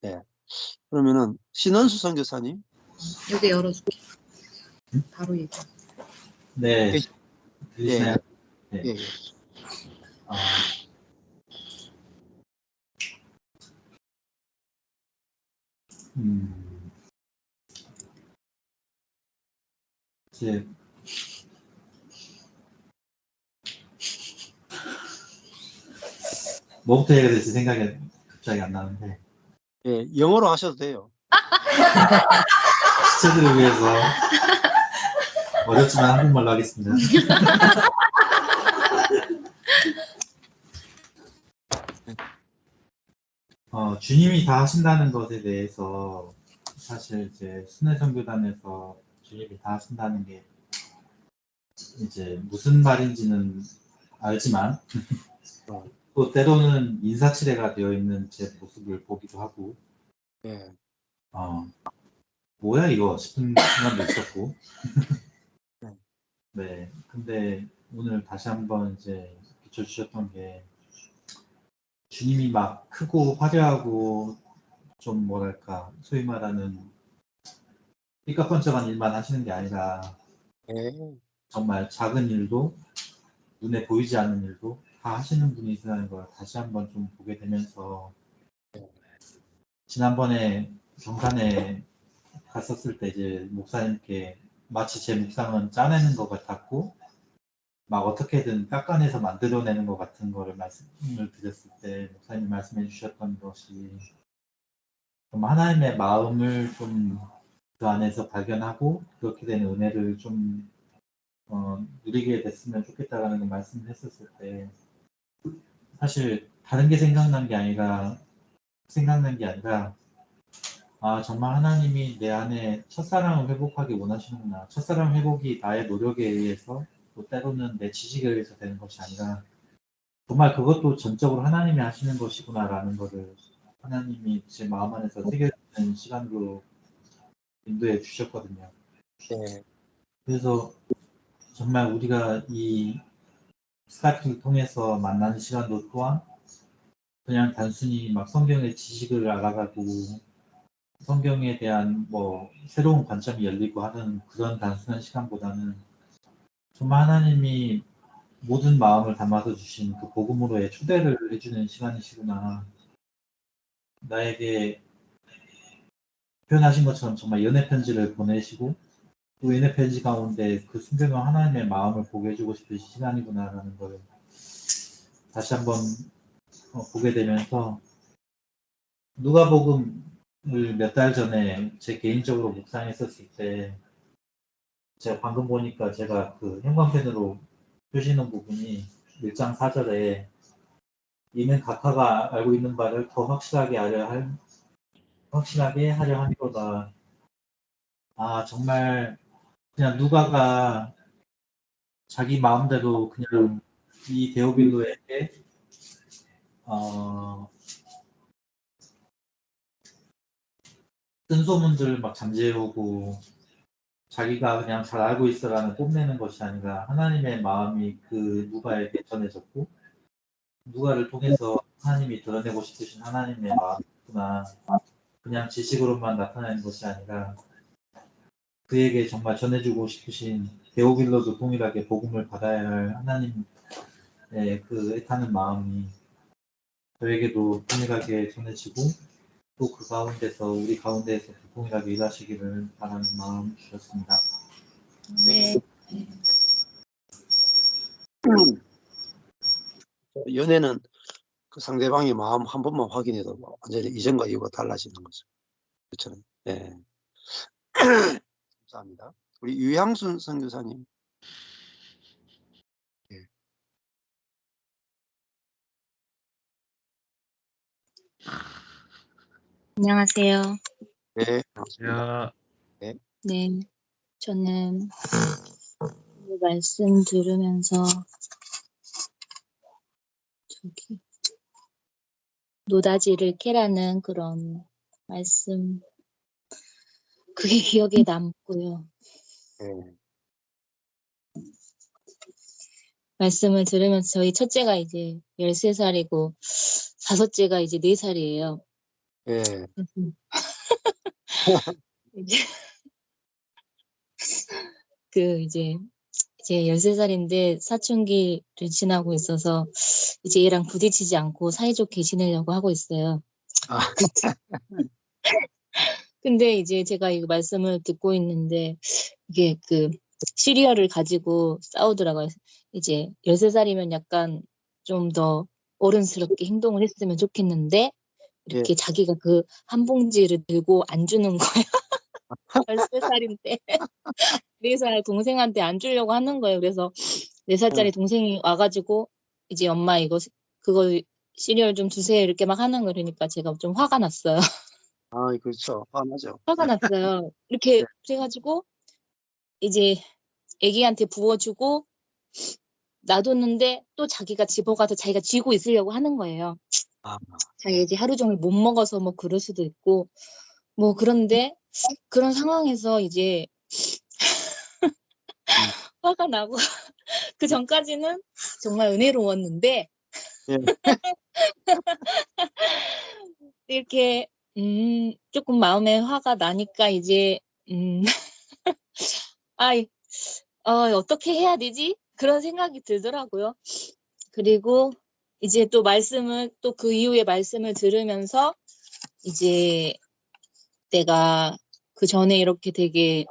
예. 그러면은 신원수 선교사님 여기 열어줄게. 바로 얘기. 네, 계시- 들리시나요? 예, 네. 예. 아, 이제 뭐부터 해야 될지 생각이 갑자기 안 나는데 예, 영어로 하셔도 돼요. 시청자들을 위해서 어렵지만 한국말로 하겠습니다. 주님이 다 하신다는 것에 대해서 사실 이제 순회선교단에서 주님이 다 하신다는 게 이제 무슨 말인지는 알지만 또 때로는 인사치레가 되어 있는 제 모습을 보기도 하고 예. 뭐야 이거 싶은 순간도 있었고 네. 네, 근데 오늘 다시 한번 이제 비춰주셨던 게 주님이 막 크고 화려하고 좀 뭐랄까 소위 말하는 삐까뻔쩍한 일만 하시는 게 아니라 예. 정말 작은 일도 눈에 보이지 않는 일도 다 하시는 분이시라는 걸 다시 한번 좀 보게 되면서 지난번에 경산에 갔었을 때 이제 목사님께 마치 제 묵상은 짜내는 것 같았고 막 어떻게든 깎아내서 만들어내는 것 같은 거를 말씀을 드렸을 때 목사님 말씀해 주셨던 것이 좀 하나님의 마음을 좀 그 안에서 발견하고 그렇게 된 은혜를 좀 누리게 됐으면 좋겠다라는 걸 말씀을 했었을 때 사실 다른 게 생각난 게 아니라 정말 하나님이 내 안에 첫사랑을 회복하기 원하시는구나. 첫사랑 회복이 나의 노력에 의해서 또 때로는 내 지식에 의해서 되는 것이 아니라 정말 그것도 전적으로 하나님이 하시는 것이구나라는 것을 하나님이 제 마음 안에서 새겨주는 시간으로 인도해 주셨거든요. 네. 그래서 정말 우리가 이 스카이프를 통해서 만나는 시간도 또한 그냥 단순히 막 성경의 지식을 알아가고 성경에 대한 뭐 새로운 관점이 열리고 하는 그런 단순한 시간보다는 정말 하나님이 모든 마음을 담아서 주신 그 복음으로의 초대를 해주는 시간이시구나. 나에게 표현하신 것처럼 정말 연애 편지를 보내시고 또 연애 편지 가운데 그 순결한 하나님의 마음을 보게 해주고 싶은 시간이구나라는 걸 다시 한번 보게 되면서 누가복음을 몇 달 전에 제 개인적으로 묵상했었을 때 제가 방금 보니까 제가 그 형광펜으로 표시는 부분이 1장 4절에 이는 각하가 알고 있는 바를 더 확실하게 하려 함이로다. 정말 그냥 누가가 자기 마음대로 그냥 이 데오빌로에게 뜬 소문들을 막 잠재우고 자기가 그냥 잘 알고 있어라는 뽐내는 것이 아니라 하나님의 마음이 그 누가에게 전해졌고 누가를 통해서 하나님이 드러내고 싶으신 하나님의 마음이구나. 그냥 지식으로만 나타나는 것이 아니라 그에게 정말 전해주고 싶으신 데오빌로도 동일하게 복음을 받아야 할 하나님의 그 애타는 마음이 저에게도 동일하게 전해지고 또 그 가운데서 우리 가운데에서 동일하게 일하시기를 바라는 마음이었습니다. 네. 연애는 그 상대방의 마음 한 번만 확인해도 뭐 완전히 이전과 이후가 달라지는 거죠. 그렇죠. 네. 감사합니다. 우리 유향순 선교사님. 네. 안녕하세요. 네, 반갑습니다. 야, 네, 저는 이 말씀 들으면서 저기 노다지를 캐라는 그런 말씀 그게 기억에 남고요. 네. 말씀을 들으면서 저희 첫째가 이제 13살이고 다섯째가 이제 4살이에요. 네. 이제 이제 13살인데 사춘기를 지나고 있어서 이제 얘랑 부딪히지 않고 사이좋게 지내려고 하고 있어요. 아, 근데 이제 제가 이 말씀을 듣고 있는데 이게 그 시리얼을 가지고 싸우더라고요. 이제 13살이면 약간 좀 더 어른스럽게 행동을 했으면 좋겠는데 이렇게 자기가 그 한 봉지를 들고 안 주는 거예요. 13살인데 4살 동생한테 안 주려고 하는 거예요. 그래서 4살짜리 동생이 와가지고 이제 엄마 이거 그거 시리얼 좀 주세요 이렇게 막 하는 거 그러니까 제가 좀 화가 났어요. 아, 그렇죠. 화나죠. 화가 났어요. 이렇게 네. 그래가지고 이제 애기한테 부어주고 놔뒀는데 또 자기가 집어가서 자기가 쥐고 있으려고 하는 거예요. 아, 자기가 이제 하루 종일 못 먹어서 뭐 그럴 수도 있고 뭐 그런데 그런 상황에서 이제 화가 나고 그 전까지는 정말 은혜로웠는데 예. 이렇게 조금 마음에 화가 나니까 이제 어떻게 해야 되지? 그런 생각이 들더라고요. 그리고 이제 또 그 이후에 말씀을 들으면서 이제 내가 그 전에 이렇게 되게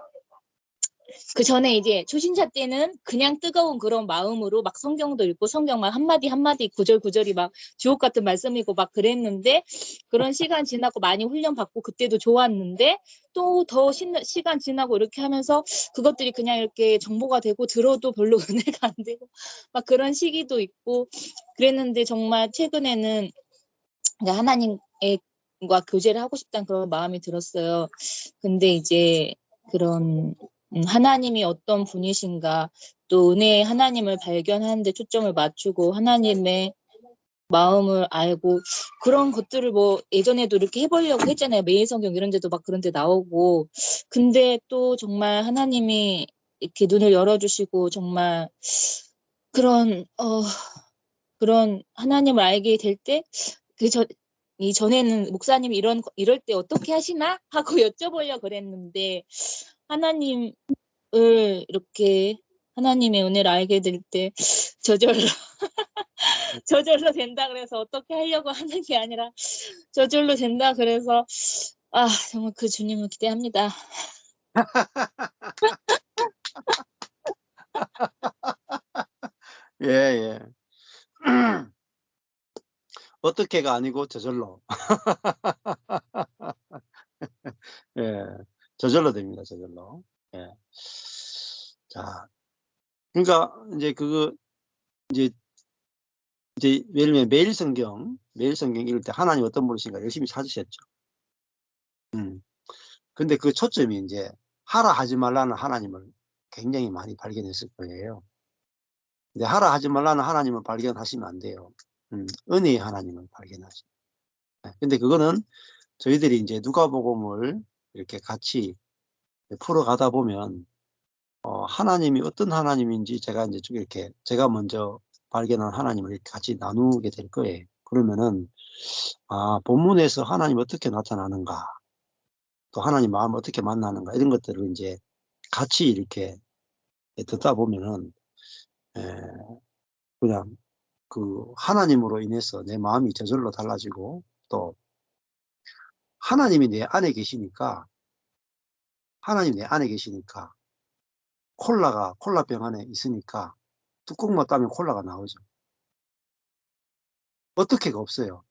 그 전에 이제 초신자 때는 그냥 뜨거운 그런 마음으로 막 성경도 읽고 성경 막 한마디 한마디 구절구절이 막 주옥 같은 말씀이고 막 그랬는데 그런 시간 지나고 많이 훈련받고 그때도 좋았는데 또 더 시간 지나고 이렇게 하면서 그것들이 그냥 이렇게 정보가 되고 들어도 별로 은혜가 안 되고 막 그런 시기도 있고 그랬는데 정말 최근에는 하나님과 교제를 하고 싶다는 그런 마음이 들었어요. 근데 이제 그런 하나님이 어떤 분이신가 또 은혜의 하나님을 발견하는 데 초점을 맞추고 하나님의 마음을 알고 그런 것들을 뭐 예전에도 이렇게 해보려고 했잖아요. 매일성경 이런 데도 막 그런 데 나오고 근데 또 정말 하나님이 이렇게 눈을 열어주시고 정말 그런 하나님을 알게 될 때 전에는 목사님이 이럴 때 어떻게 하시나 하고 여쭤보려고 그랬는데 하나님을 이렇게 하나님의 은혜를 알게 될 때 저절로 된다 그래서 어떻게 하려고 하는 게 아니라 저절로 된다 그래서 정말 그 주님을 기대합니다. 예, 예. 어떻게가 아니고 저절로. 예. 저절로 됩니다. 저절로. 예. 자, 그러니까 이제 이제 예를 들면 매일 성경 읽을 때 하나님 어떤 분이신가 열심히 찾으셨죠. 근데 그 초점이 이제 하라 하지 말라는 하나님을 굉장히 많이 발견했을 거예요. 근데 하라 하지 말라는 하나님을 발견하시면 안 돼요. 은혜의 하나님을 발견하시. 근데 그거는 저희들이 이제 누가복음을 이렇게 같이 풀어가다 보면 하나님이 어떤 하나님인지 제가 이제 좀 이렇게 제가 먼저 발견한 하나님을 이렇게 같이 나누게 될 거예요. 그러면은 본문에서 하나님 어떻게 나타나는가 또 하나님 마음을 어떻게 만나는가 이런 것들을 이제 같이 이렇게 듣다 보면은 그냥 그 하나님으로 인해서 내 마음이 저절로 달라지고 또 하나님이 내 안에 계시니까 하나님 내 안에 계시니까 콜라병 안에 있으니까 뚜껑만 따면 콜라가 나오죠. 어떻게가 없어요.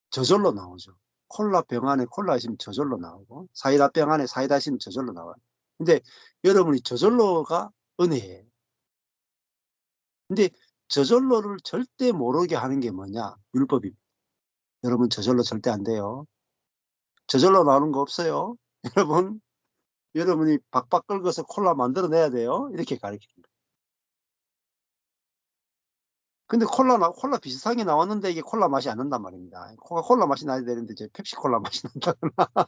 저절로 나오죠. 콜라병 안에 콜라 있으면 저절로 나오고 사이다병 안에 사이다 있으면 저절로 나와요. 근데 여러분이 저절로가 은혜예요. 근데 저절로를 절대 모르게 하는 게 뭐냐? 율법입니다. 여러분 저절로 절대 안 돼요. 저절로 나오는 거 없어요. 여러분이 박박 긁어서 콜라 만들어내야 돼요. 이렇게 가르칩니다. 근데 콜라 비슷하게 나왔는데 이게 콜라 맛이 안 난단 말입니다. 코카콜라 맛이 나야 되는데 이제 펩시콜라 맛이 난다거나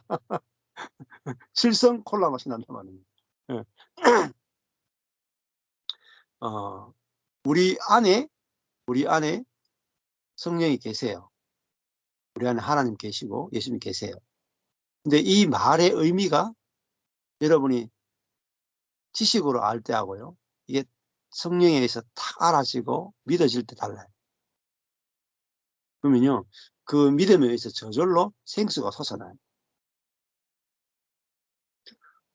실성 콜라 맛이 난단 말입니다. 예. 우리 안에 성령이 계세요. 우리 안에 하나님 계시고 예수님 계세요. 근데 이 말의 의미가 여러분이 지식으로 알 때하고요. 이게 성령에 의해서 탁 알아지고 믿어질 때 달라요. 그러면요. 그 믿음에 의해서 저절로 생수가 솟아나요.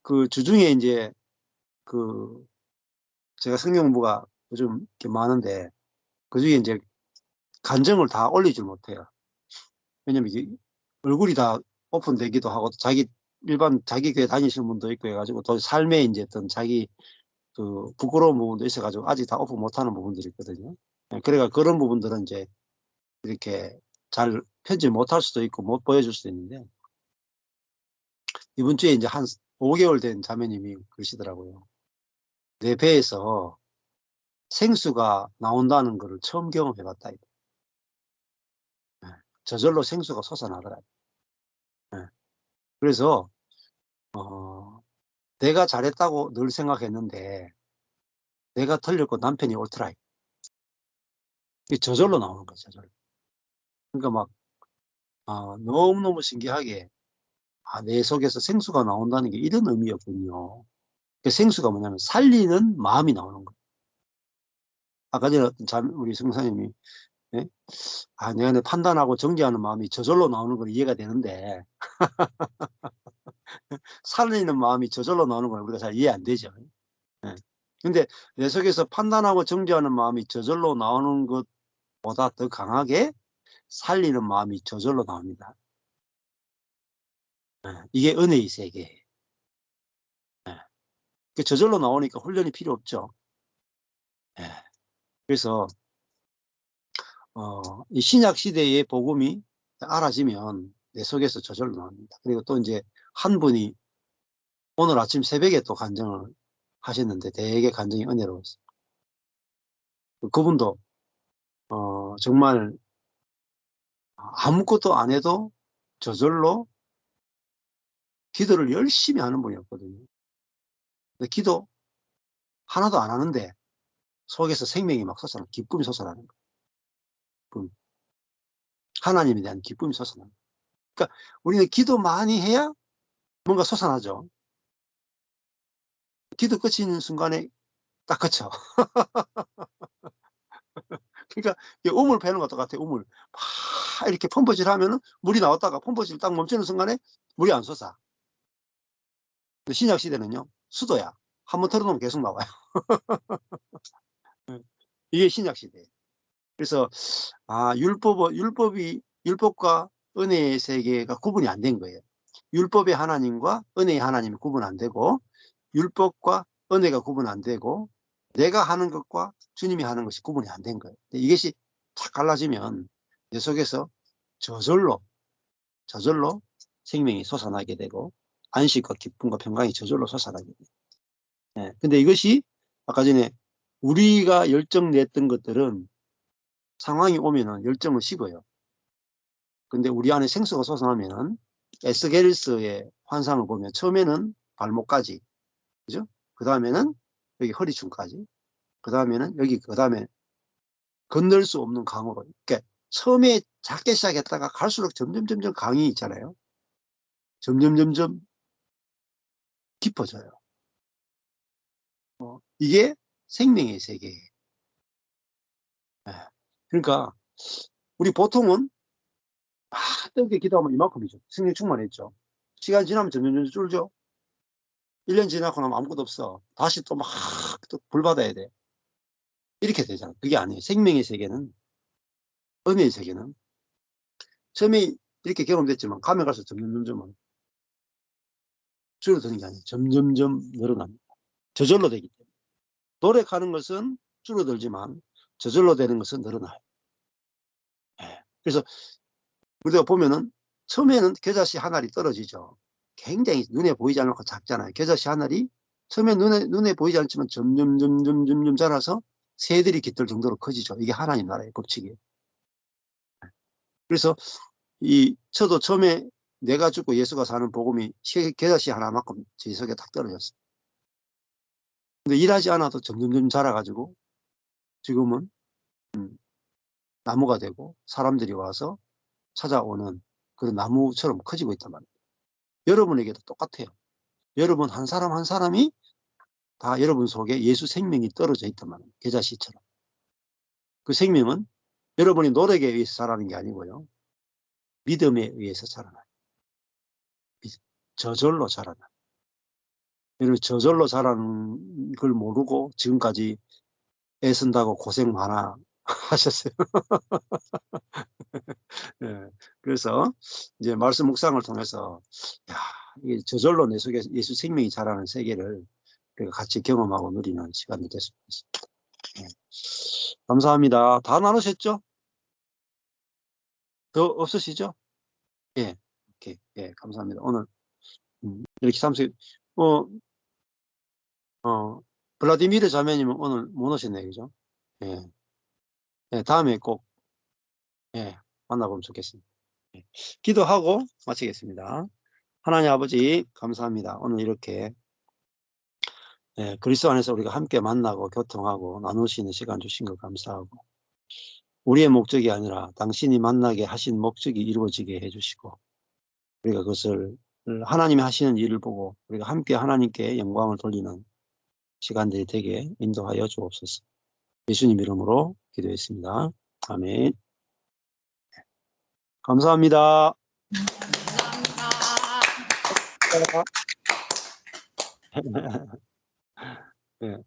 그 주중에 이제 제가 성경 공부가 요즘 이렇게 많은데 그 중에 이제 간증을 다 올리질 못해요. 왜냐면 이게 얼굴이 다 오픈되기도 하고 자기 교회 다니시는 분도 있고 해가지고 또 삶에 이제 어떤 자기 그 부끄러운 부분도 있어가지고 아직 다 오픈 못하는 부분들이 있거든요. 그러니까 그런 부분들은 이제 이렇게 잘 편집 못할 수도 있고 못 보여줄 수도 있는데 이번 주에 이제 한 5개월 된 자매님이 그러시더라고요. 내 배에서 생수가 나온다는 것을 처음 경험해봤다. 저절로 생수가 솟아나더라. 그래서 내가 잘했다고 늘 생각했는데 내가 틀렸고 남편이 옳더라. 이게 저절로 나오는 거죠. 저절로. 그러니까 막 너무너무 신기하게 내 속에서 생수가 나온다는 게 이런 의미였군요. 그 생수가 뭐냐면 살리는 마음이 나오는 거예요. 아까 전에 우리 성사님이 내 안에 판단하고 정죄하는 마음이 저절로 나오는 건 이해가 되는데 살리는 마음이 저절로 나오는 건 우리가 잘 이해 안 되죠. 근데 내 속에서 판단하고 정죄하는 마음이 저절로 나오는 것보다 더 강하게 살리는 마음이 저절로 나옵니다. 이게 은혜의 세계예요. 저절로 나오니까 훈련이 필요 없죠. 그래서 이 신약 시대의 복음이 알아지면 내 속에서 저절로 나옵니다. 그리고 또 이제 한 분이 오늘 아침 새벽에 또 간증을 하셨는데 되게 간증이 은혜로웠어요. 그분도 정말 아무것도 안 해도 저절로 기도를 열심히 하는 분이었거든요. 근데 기도 하나도 안 하는데 속에서 생명이 막 솟아나는, 기쁨이 솟아나는 거예요. 하나님에 대한 기쁨이 솟아나는 거예요. 그러니까 우리는 기도 많이 해야 뭔가 솟아나죠. 기도 끝이는 순간에 딱 그쳐. 그러니까 우물 패는 것도 같아요. 우물 막 이렇게 펌프질 하면은 물이 나왔다가 펌프질 딱 멈추는 순간에 물이 안 솟아. 신약 시대는요 수도야. 한번 털어놓으면 계속 나와요. 이게 신약 시대예요. 그래서 율법과 은혜의 세계가 구분이 안 된 거예요. 율법의 하나님과 은혜의 하나님이 구분 안 되고 율법과 은혜가 구분 안 되고 내가 하는 것과 주님이 하는 것이 구분이 안 된 거예요. 이것이 탁 갈라지면 내 속에서 저절로 생명이 솟아나게 되고 안식과 기쁨과 평강이 저절로 솟아나게 돼요. 근데 이것이 아까 전에 우리가 열정 냈던 것들은 상황이 오면은 열정을 식어요. 근데 우리 안에 생수가 솟아나면은 에스겔스의 환상을 보면 처음에는 발목까지, 그죠? 그 다음에는 여기 허리춤까지, 그 다음에는 여기, 그 다음에 건널 수 없는 강으로. 그러니까 처음에 작게 시작했다가 갈수록 점점 강이 있잖아요. 점점 깊어져요. 이게 생명의 세계예요. 그러니까 우리 보통은 뜨겁게 기도하면 이만큼이죠. 성령 충만했죠. 시간 지나면 점점 줄죠. 1년 지나고 나면 아무것도 없어. 다시 또 막 또 불 받아야 돼. 이렇게 되잖아. 그게 아니에요. 생명의 세계는, 은혜의 세계는 처음에 이렇게 경험됐지만 가면 갈수록 점점 줄어드는 게 아니에요. 점점 늘어납니다. 저절로 되기 때문에. 노력하는 것은 줄어들지만 저절로 되는 것은 늘어나요. 그래서 우리가 보면은 처음에는 겨자씨 한 알이 떨어지죠. 굉장히 눈에 보이지 않고 작잖아요. 겨자씨 한 알이 처음에 눈에 보이지 않지만 점점 자라서 새들이 깃들 정도로 커지죠. 이게 하나님 나라의 법칙이에요. 그래서 저도 처음에 내가 죽고 예수가 사는 복음이 겨자씨 하나만큼 제 속에 딱 떨어졌어요. 근데 일하지 않아도 점점 자라가지고 지금은 나무가 되고 사람들이 와서 찾아오는 그런 나무처럼 커지고 있단 말이에요. 여러분에게도 똑같아요. 여러분 한 사람 한 사람이 다 여러분 속에 예수 생명이 떨어져 있단 말이에요. 겨자씨처럼. 그 생명은 여러분이 노력에 의해서 자라는 게 아니고요. 믿음에 의해서 자라나요. 저절로 자라나요. 여러분 저절로 자라는 걸 모르고 지금까지 애쓴다고 고생 많아 하셨어요. 네, 그래서 이제 말씀 묵상을 통해서 이게 저절로 내 속에 예수 생명이 자라는 세계를 우리가 같이 경험하고 누리는 시간이 됐습니다. 네. 감사합니다. 다 나누셨죠? 더 없으시죠? 예, 오케이. 예, 감사합니다. 오늘 이렇게 블라디미르 자매님은 오늘 못 오셨네요, 그죠? 예, 예, 다음에 꼭 만나보면 좋겠습니다. 예, 기도하고 마치겠습니다. 하나님 아버지 감사합니다. 오늘 이렇게 그리스도 안에서 우리가 함께 만나고 교통하고 나눌 수 있는 시간 주신 것 감사하고 우리의 목적이 아니라 당신이 만나게 하신 목적이 이루어지게 해주시고 우리가 그것을 하나님이 하시는 일을 보고 우리가 함께 하나님께 영광을 돌리는 시간들이 되게 인도하여 주옵소서. 예수님 이름으로 기도했습니다. 아멘. 감사합니다. 감사합니다. 네.